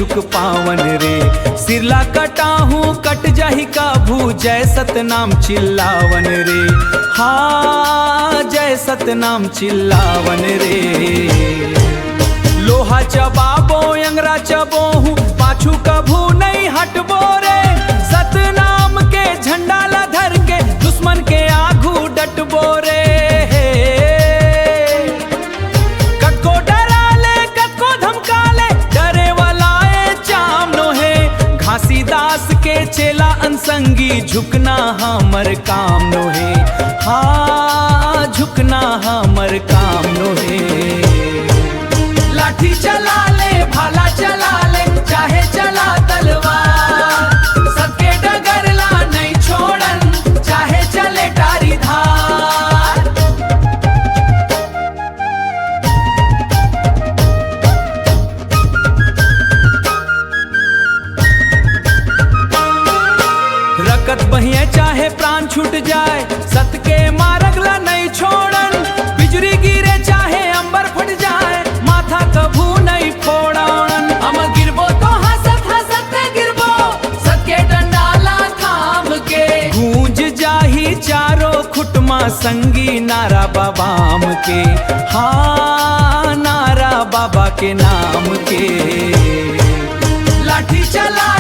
झुक पावन रे। सिरला कटाहूँ कट जाहि काभू, जय सतनाम चिल्लावन रे। हाँ जय सतनाम चिल्लावन रे। लोहा चबाबो अंगरा चबोहूँ, पाछू कभू नहीं हटबो रे। सतनाम के झंडा ला धर के, दुश्मन के आगू डटबो रे। कतको डरा ले कतको धमका ले, डरे वाला ए चाम नोहे। घासीदास के चेला अनसंगी, झुकना हमर काम नोहे। हाँ झुकना हमर काम नोहे। लाठी चला ले भाला चला ले, चाहे चला तलवार। सबके डगरला नहीं छोड़न, चाहे चले टारी धार। रकत बहिए चाहे प्राण छूट जाए, सत के मारगला नहीं छोड़न। बिजली गिरे चाहे अंबर फट जाए, माथा कभू नहीं फोड़न। हम गिरबो तो हंसत हंसत गिरबो, सत के डंडाला थाम के। गूंज जाही चारों खुटमा संगी, नारा बाबाम के। हाँ नारा बाबा के नाम के। लाठी चला